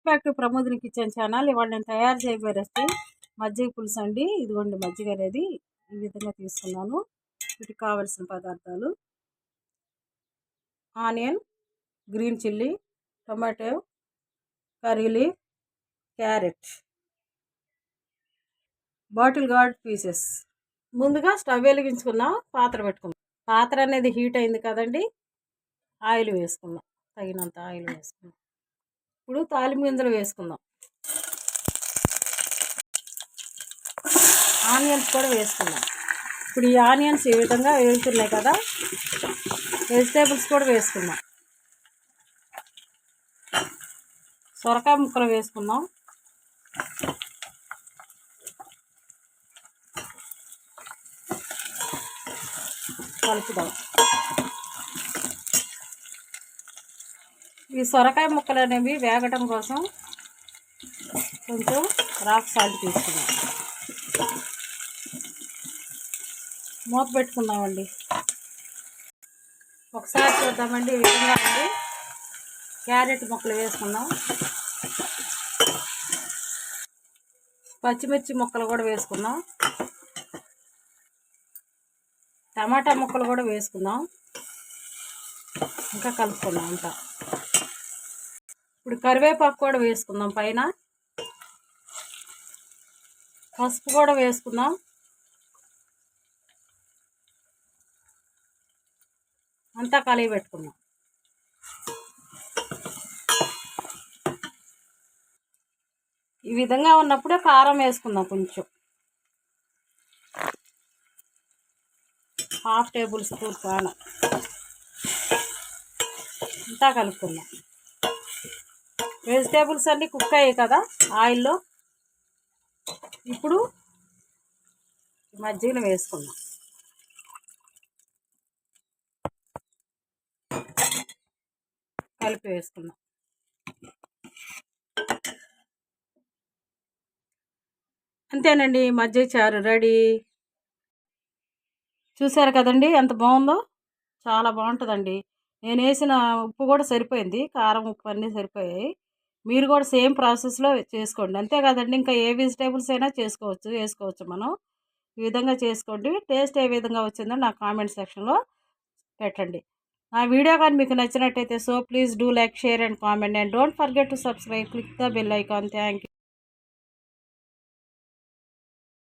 Back to Pramodini kitchen channel. ఇవాళ నేను తయారు చేయబోయే రెసిపీ మజ్జిగ పులుసు అండి. ఇదిగోండి మజ్జిగ అనేది ఈ విధంగా తీసుకున్నాను. వీటికి కావలసిన పదార్థాలు: onion, green chilli, tomato, curry leaf, carrot, bottle gourd pieces. ముందుగా స్టవ్ వెలిగించుకుందాం, పాత్ర పెట్టుకుందాం. పాత్ర అనేది హీట్ అయింది కదండి, ఆయిల్ వేసుకుందాం. తగినంత ఆయిల్ వేసుకుందాం. ఇప్పుడు తాలింపు గింజలు వేసుకుందాం. ఆనియన్స్ కూడా వేసుకుందాం. ఇప్పుడు ఈ ఆనియన్స్ ఈ విధంగా వేగుతున్నాయి కదా, వెజిటేబుల్స్ కూడా వేసుకుందాం. సొరకాయ ముక్కలు వేసుకుందాం. కలుపుదాం. ఈ సొరకాయ ముక్కలు అనేవి వేగటం కోసం కొంచెం రాక్ సాల్ట్ తీసుకుందాం. మూత పెట్టుకుందామండి. ఒకసారి చూద్దామండి. ఈ విధంగా అండి క్యారెట్ ముక్కలు వేసుకుందాం. పచ్చిమిర్చి ముక్కలు కూడా వేసుకుందాం. టమాటా ముక్కలు కూడా వేసుకుందాం. ఇంకా కలుపుకుందాం అంతా. ఇప్పుడు కరివేపాకు కూడా వేసుకుందాం. పైన పసుపు కూడా వేసుకుందాం. అంతా కలిగి పెట్టుకుందాం. ఈ విధంగా ఉన్నప్పుడే కారం వేసుకుందాం. కొంచెం 1/2 టేబుల్ స్పూన్ కారం. అంతా కలుపుకుందాం. వెజిటేబుల్స్ అన్నీ కుక్ అయ్యాయి కదా ఆయిల్లో. ఇప్పుడు మజ్జిగను వేసుకుందాం. కలిపి వేసుకుందాం. అంతేనండి, మజ్జిగ చారు రెడీ. చూసారు కదండి ఎంత బాగుందో. చాలా బాగుంటుందండి. నేను వేసిన ఉప్పు కూడా సరిపోయింది, కారం ఉప్పు అన్నీ సరిపోయాయి. మీరు కూడా సేమ్ ప్రాసెస్లో చేసుకోండి. అంతే కదండి, ఇంకా ఏ వెజిటేబుల్స్ అయినా వేసుకోవచ్చు మనం. ఈ విధంగా చేసుకోండి. టేస్ట్ ఏ విధంగా వచ్చిందో నాకు కామెంట్ సెక్షన్లో పెట్టండి. నా వీడియో కానీ మీకు నచ్చినట్టయితే please do like, share and comment, and don't forget to subscribe. Click the bell icon. Thank you.